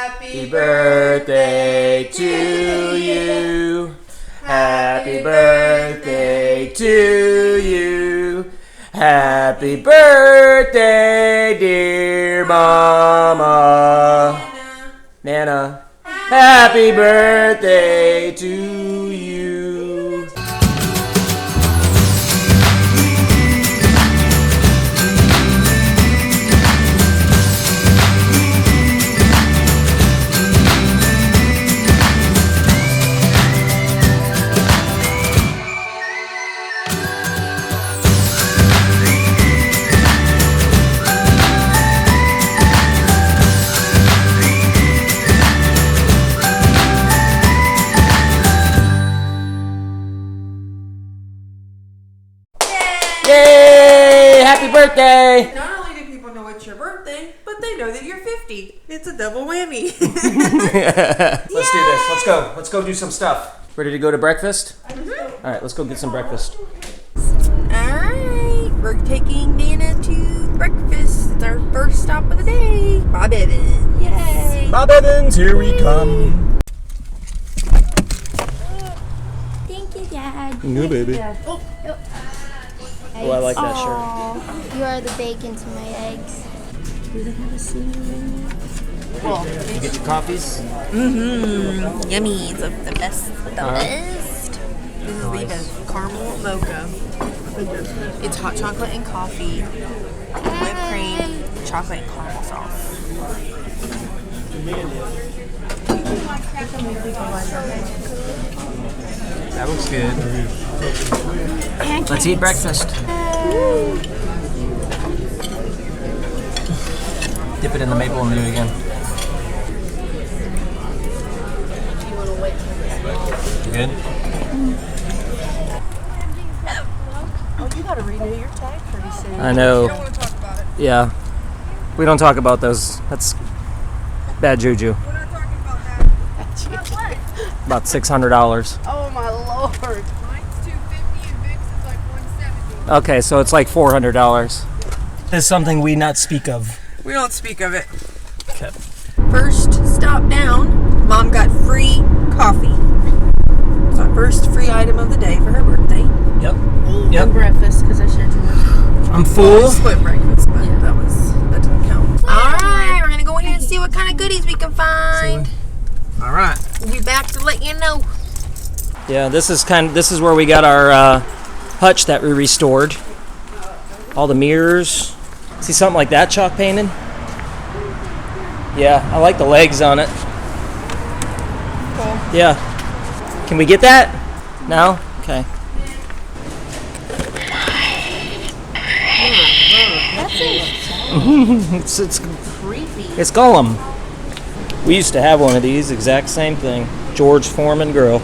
Happy birthday to you. Happy birthday to you. Happy birthday, dear Mama. Nana. Happy birthday to you. Yay! Happy birthday! Not only do people know it's your birthday, but they know that you're 50. It's a double whammy. Let's do this. Let's go. Let's go do some stuff. Ready to go to breakfast? Mm-hmm. All right, let's go get some breakfast. Alright, we're taking Nana to breakfast. It's our first stop of the day. Bob Evans. Yay! Bob Evans, here we come. Thank you, Dad. No, baby. Oh, I like that shirt. You are the bacon to my eggs. Do they have a cinnamon? Well, you get your coffees? Mm-hmm. Yummy. It's the best. The best. This is Leva's caramel mocha. It's hot chocolate and coffee, whipped cream, chocolate and caramel sauce. That looks good. Let's eat breakfast. Dip it in the maple and do it again. You good? Oh, you gotta renew your tag pretty soon. I know. You don't want to talk about it. Yeah. We don't talk about those. That's bad juju. We're not talking about that. About $600. Oh my lord. Mine's $250 and Vic's is like $170. Okay, so it's like $400. It's something we not speak of. We don't speak of it. Okay. First stop down, Mom got free coffee. It's our first free item of the day for her birthday. Yep. And breakfast, because I shared yours. I'm full. Split breakfast, but that doesn't count. Alright, we're gonna go in here and see what kind of goodies we can find. All right. We'll be back to let you know. Yeah, this is where we got our hutch that we restored. All the mirrors. See something like that chalk painted? Yeah, I like the legs on it. Cool. Yeah. Can we get that? No? Okay. It's Creepy. It's Gollum. We used to have one of these, exact same thing. George Foreman grill.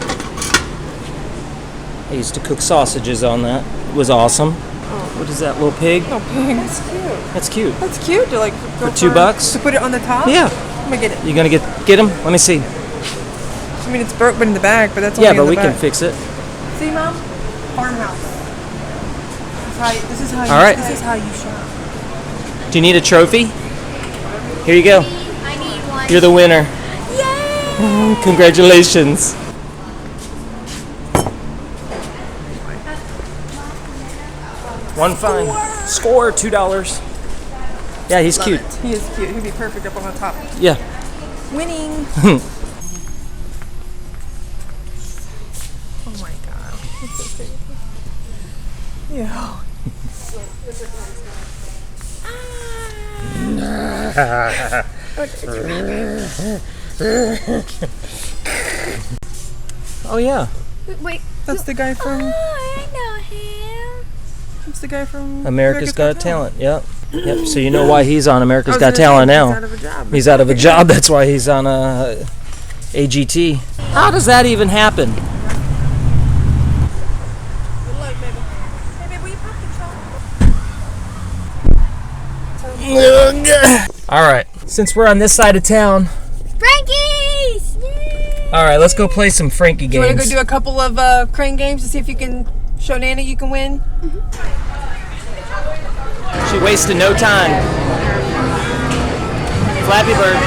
I used to cook sausages on that. It was awesome. What is that, little pig? Oh, pig. That's cute. That's cute. That's cute to like go For $2? To put it on the top? Yeah. I'm gonna get it. You gonna get him? Let me see. I mean, it's broke in the bag, but that's only Yeah, in but the we back. can fix it. See, Mom? Farmhouse. This is how All right. This is how you shop. Do you need a trophy? Here you go. I need one. You're the winner. Yay! Congratulations. One fine. Score $2. Yeah, he's Love cute. it. He is cute. He'd be perfect up on the top. Yeah. Winning. Oh my god. It's so crazy. Yeah. Oh yeah. Wait. That's the guy from. Oh, I know him. That's the guy from America's Got Talent. Yep. Yep. So you know why he's on America's Got I was gonna Talent say, now. He's out of a job. He's out of a job. That's why he's on AGT. How does that even happen? Good luck, baby. Hey, baby, will you pop the trunk? All right. Since we're on this side of town, Frankie's! Yay! all right, let's go play some Frankie games. You want to go do a couple of crane games to see if you can show Nana you can win? She wasted no time. Flappy Bird.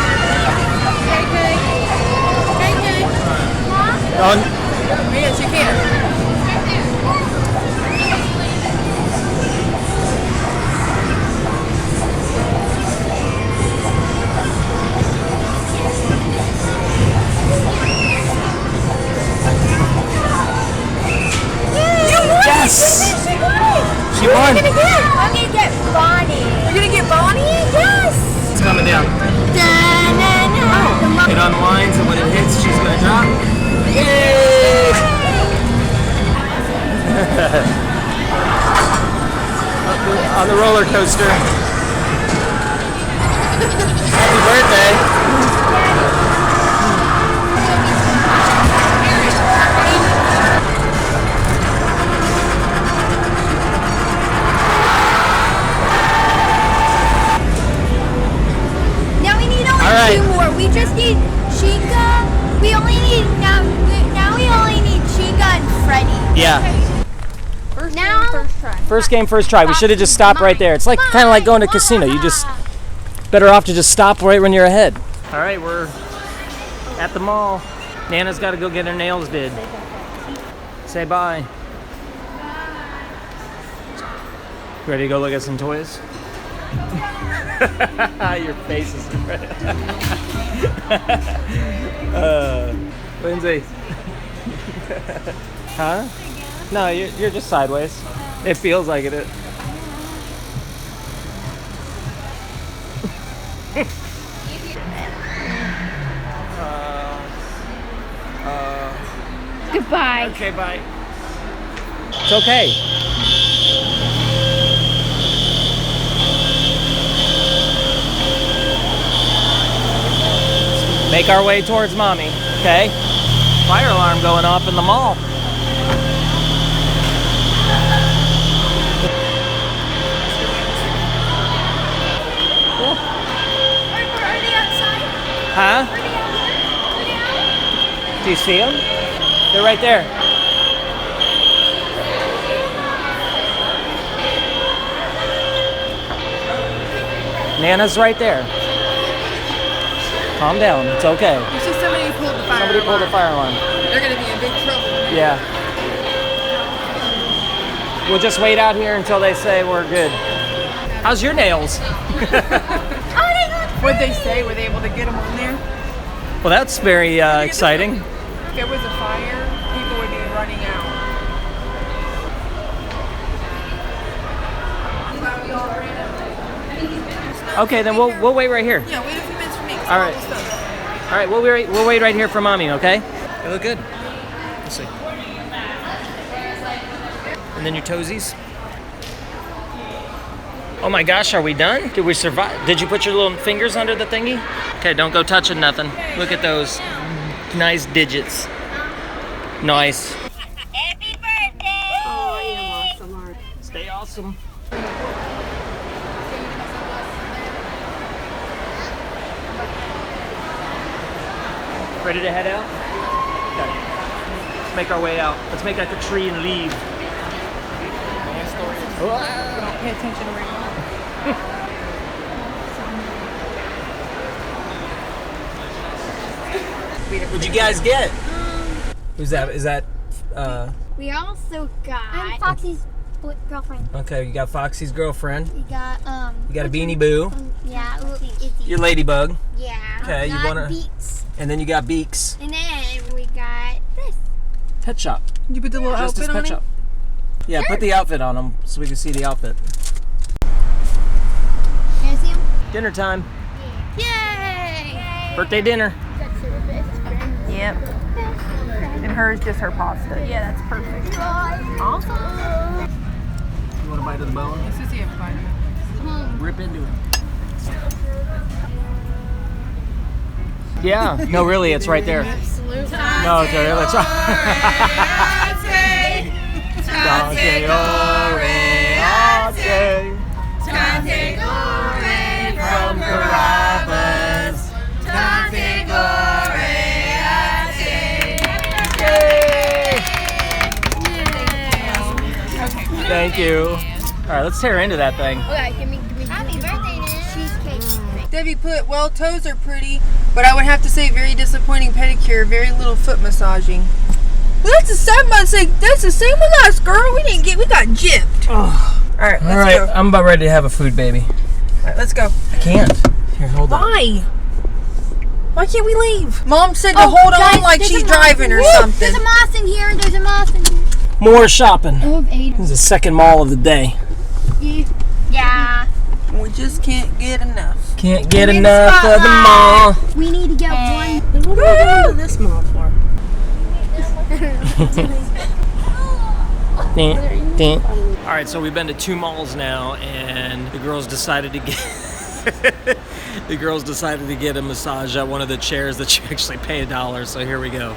Yes, you can. Yes! She won! I'm gonna get Bonnie. You're gonna get Bonnie? Yes! It's coming down. It unwinds, and when it hits, she's gonna drop. Yay! On the roller coaster. Happy birthday! Now we need only All right. 2 more. We just need Chica. We only need now we only need Chica and Freddy. Yeah. First Now- game, first try. First game, first try. We should have just stopped right there. It's like kind of like going to a casino. You just better off to just stop right when you're ahead. All right, we're at the mall. Nana's got to go get her nails did. Say bye. Ready to go look at some toys? Your face is Lindsay. Huh? No, you're just sideways. It feels like it. Goodbye. Okay, bye. It's okay. Make our way towards mommy, okay? Fire alarm going off in the mall. Are they outside? Huh? Do you see them? They're right there. Nana's right there. Calm down. It's okay. It's just somebody who pulled the fire Somebody pulled a fire alarm. They're gonna be in big trouble. Yeah. We'll just wait out here until they say we're good. How's your nails? What'd they say? Were they able to get them on there? Well, that's very exciting. If there was a fire, people would be running out. Okay, then we'll wait right here. Yeah, wait a few minutes for me. All right. All right, we'll wait right here for mommy, okay? They look good. Let's see. And then your toesies. Oh my gosh, are we done? Did we survive? Did you put your little fingers under the thingy? Okay, don't go touching nothing. Look at those nice digits. Nice. Happy birthday! Oh, I am awesome, Art. Stay awesome. Ready to head out? Okay. Let's make our way out. Let's make like a tree and leave. Don't pay attention around. What'd you guys get? Who's that? Is that, We also got. I'm Foxy's girlfriend. okay, you got Foxy's girlfriend. We got You got a Beanie Boo. Yeah, Izzy. Your ladybug. Yeah. Okay, you got wanna- Beats. And then you got Beaks. And then we got this. Pet Shop. Did you put the little Justice outfit on Pet him? Shop. Yeah, put the outfit on him so we can see the outfit. Can I see him? Dinner time. Yay! Birthday dinner. That's her best friend. Yep. And hers just her pasta. Yeah, that's perfect. Awesome. You want a bite of the bone? This is the everybody. Rip into it. Yeah. No, really, it's right there. Absolutely. No, it's right there. That's Dante Ore, from Carrabba's. Thank you. All right, let's tear into that thing. Okay, give me Happy birthday, cheesecake. Debbie put, well, toes are pretty, but I would have to say very disappointing pedicure, very little foot massaging. Well, that's the same that's the same with us, girl. We got gypped. Oh. All right, let's All right, go. I'm about ready to have a food baby. All right, let's go. I can't. Here, hold on. Why? Why can't we leave? Mom said to hold guys, on like there's she's a driving or mouse. something. There's a mouse in here. There's a mouse in here. More shopping. Oh, This is the second mall of the day. Yeah. We just can't get enough. Can't get enough of the mall. We need to get one. What are we going to this mall for? All right, so we've been to 2 malls now, and the girls decided to get a massage at one of the chairs that you actually pay $1. So here we go.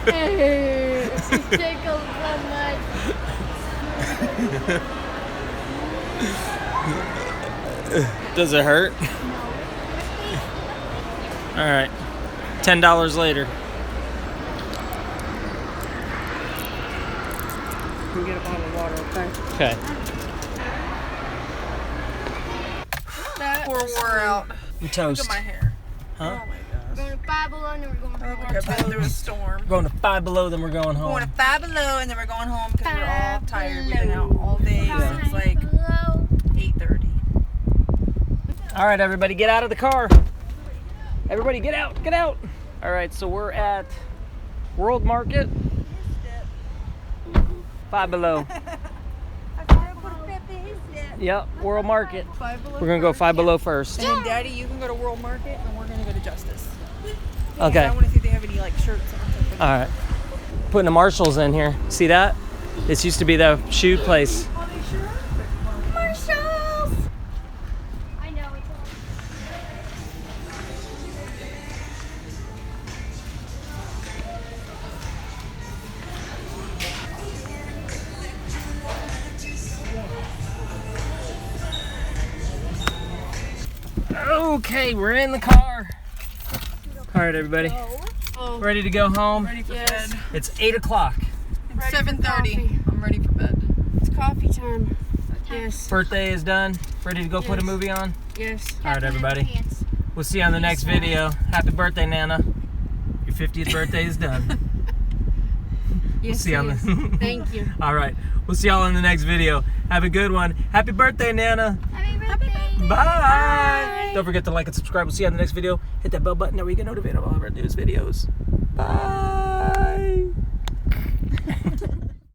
It tickles so much. Does it hurt? All right, $10 later. Can we get a bottle of water, okay? Okay. Poor wore out. I'm toast. Look at my hair. Huh? Oh my gosh. We're going to Five Below and then we're going to Okay, but there was a storm. We're going to Five Below, then we're going We're home. going to Five Below and then we're going home because we're all tired. We've been out all day since like 8:30. All right, everybody, get out of the car. Everybody, get out, get out. All right, so we're at World Market. Five Below. Yep, World Market. We're gonna go Five Below first. And then Daddy, you can go to World Market and we're gonna go to Justice. Okay. I want to see if they have any like shirts or something. All right. Putting the Marshalls in here. See that? This used to be the shoe place. Marshalls! I know. It's Okay, we're in the car. All right, everybody. Oh. Ready to go home? Ready for bed. It's 8 o'clock. It's 7:30. I'm ready for bed. It's coffee time. Yes. Birthday is done. Ready to go put a movie on? Yes. All right, everybody. We'll see you on the next video. Happy birthday, Nana. Your 50th birthday is done. Yes, see you on yes. the Thank you. All right. We'll see y'all in the next video. Have a good one. Happy birthday, Nana. Happy birthday. Bye. Don't forget to like and subscribe. We'll see you on the next video. Hit that bell button. That way you get notified of all of our newest videos. Bye.